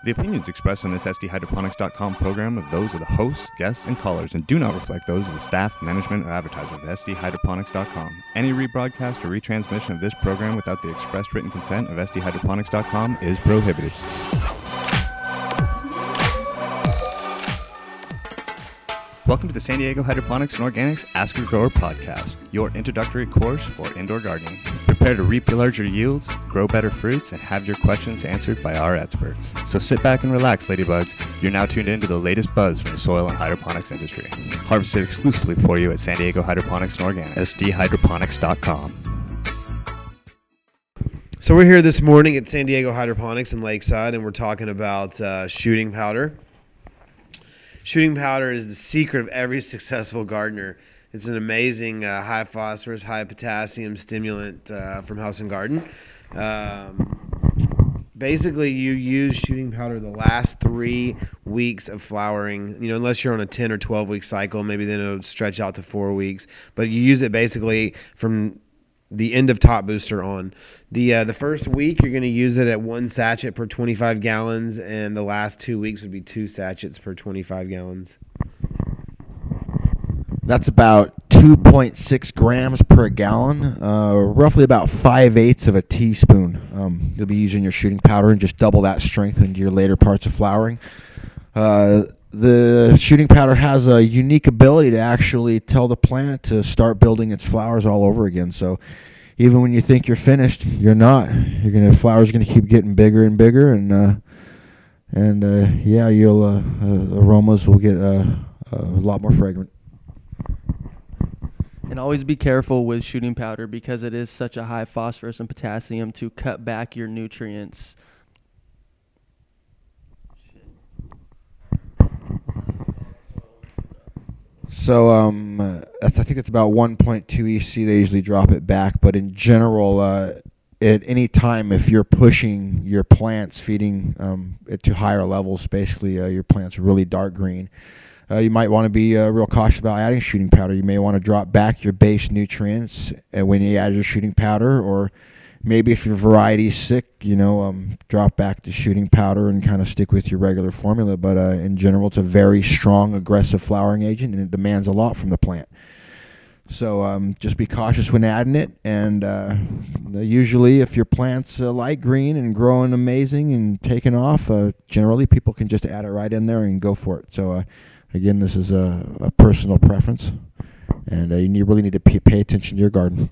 The opinions expressed on this SDHydroponics.com program are those of the hosts, guests, and callers and do not reflect those of the staff, management, or advertisers of SDHydroponics.com. Any rebroadcast or retransmission of this program without the express written consent of SDHydroponics.com is prohibited. Welcome to the San Diego Hydroponics and Organics Ask a Grower podcast, your introductory course for indoor gardening. Prepare to reap larger yields, grow better fruits, and have your questions answered by our experts. So sit back and relax, ladybugs. You're now tuned into the latest buzz from the soil and hydroponics industry. Harvested exclusively for you at San Diego Hydroponics and Organics, SDHydroponics.com. So we're here this morning at San Diego Hydroponics in Lakeside, and we're talking about shooting powder. Shooting powder is the secret of every successful gardener. It's an amazing high phosphorus, high potassium stimulant from House and Garden. Basically, you use shooting powder the last 3 weeks of flowering, unless you're on a 10 or 12 week cycle, maybe then it'll stretch out to 4 weeks. But you use it basically from the end of top booster on. The first week, you're going to use it at 1 sachet per 25 gallons, and the last 2 weeks would be 2 sachets per 25 gallons. That's about 2.6 grams per gallon, roughly about 5/8 of a teaspoon. You'll be using your shooting powder and just double that strength into your later parts of flowering. The shooting powder has a unique ability to actually tell the plant to start building its flowers all over again. So even when you think you're finished, you're not. Flowers are gonna keep getting bigger and bigger, and you'll aromas will get a lot more fragrant. And always be careful with shooting powder because it is such a high phosphorus and potassium to cut back your nutrients. So I think it's about 1.2 EC. They usually drop it back, but in general, at any time, if you're pushing your plants, feeding it to higher levels, basically your plants are really dark green. You might want to be real cautious about adding shooting powder. You may want to drop back your base nutrients when you add your shooting powder, or maybe if your variety's sick, drop back the shooting powder and kind of stick with your regular formula. But in general, it's a very strong, aggressive flowering agent, and it demands a lot from the plant. So just be cautious when adding it. And usually, if your plant's light green and growing amazing and taking off, generally people can just add it right in there and go for it. So again, this is a personal preference, and you really need to pay attention to your garden.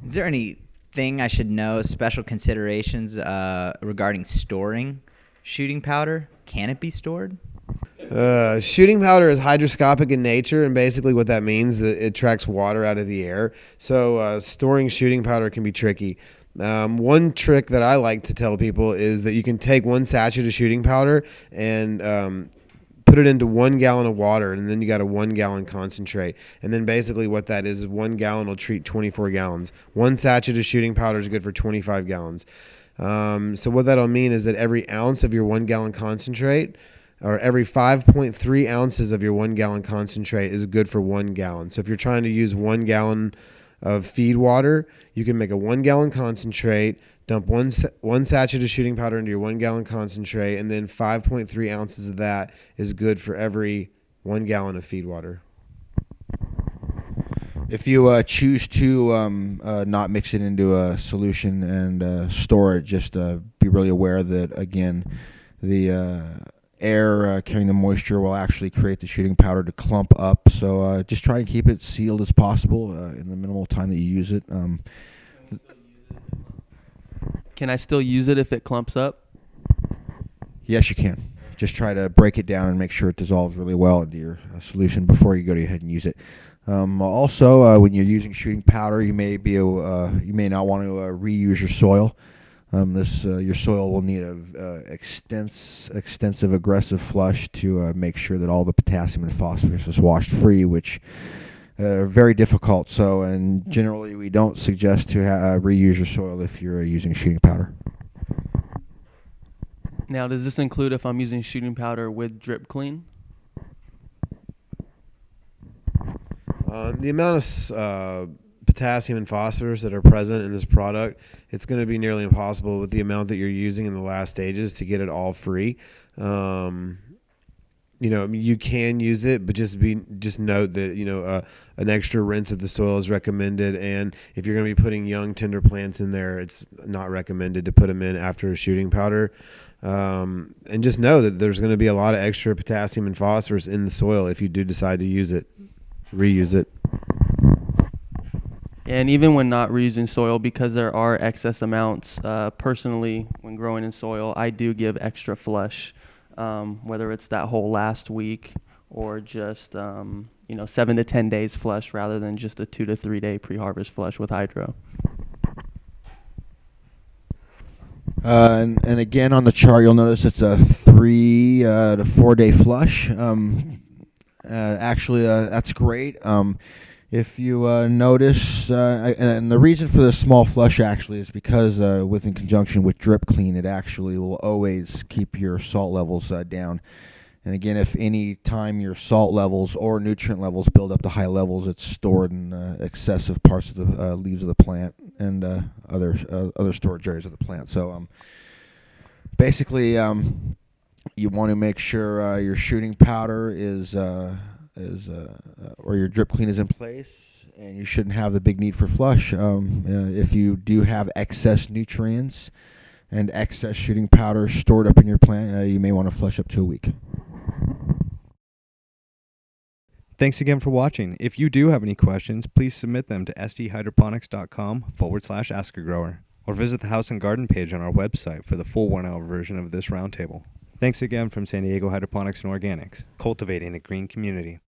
Is there anything I should know, special considerations regarding storing shooting powder? Can it be stored? Shooting powder is hydroscopic in nature, and basically what that means is it tracks water out of the air. So storing shooting powder can be tricky. One trick that I like to tell people is that you can take 1 sachet of shooting powder and put it into 1 gallon of water, and then you got a 1 gallon concentrate. And then basically what that is 1 gallon will treat 24 gallons. 1 sachet of shooting powder is good for 25 gallons. So what that'll mean is that every ounce of your 1 gallon concentrate, or every 5.3 ounces of your 1 gallon concentrate is good for 1 gallon. So if you're trying to use 1 gallon of feed water, you can make a 1 gallon concentrate, dump one sachet of shooting powder into your 1 gallon concentrate, and then 5.3 ounces of that is good for every 1 gallon of feed water. If you choose to not mix it into a solution and store it, just be really aware that, again, the air carrying the moisture will actually create the shooting powder to clump up. So just try and keep it sealed as possible in the minimal time that you use it. Can I still use it if it clumps up? Yes, you can. Just try to break it down and make sure it dissolves really well into your solution before you go ahead and use it. Also, when you're using shooting powder, you may not want to reuse your soil. Your soil will need a extensive aggressive flush to make sure that all the potassium and phosphorus is washed free, which are very difficult. So, and generally we don't suggest to reuse your soil if you're using shooting powder. Now, does this include if I'm using shooting powder with drip clean? The amount of potassium and phosphorus that are present in this product, it's going to be nearly impossible with the amount that you're using in the last stages to get it all free. You can use it, but just note that an extra rinse of the soil is recommended, and if you're going to be putting young tender plants in there, it's not recommended to put them in after a shooting powder. And just know that there's going to be a lot of extra potassium and phosphorus in the soil if you do decide to reuse it. And even when not reusing soil, because there are excess amounts, personally, when growing in soil, I do give extra flush, whether it's that whole last week or just 7 to 10 days flush rather than just a 2 to 3 day pre-harvest flush with hydro. And again, on the chart, you'll notice it's a 3 to 4 day flush. Actually, that's great. If you notice, and the reason for the small flush actually is because in conjunction with drip clean, it actually will always keep your salt levels down. And again, if any time your salt levels or nutrient levels build up to high levels, it's stored in excessive parts of the leaves of the plant and other storage areas of the plant. So basically, you want to make sure your shooting powder or your drip clean is in place, and you shouldn't have the big need for flush. If you do have excess nutrients and excess shooting powder stored up in your plant, you may want to flush up to a week. Thanks again for watching. If you do have any questions, please submit them to sdhydroponics.com/askagrower or visit the House and Garden page on our website for the full 1-hour version of this roundtable. Thanks again from San Diego Hydroponics and Organics, cultivating a green community.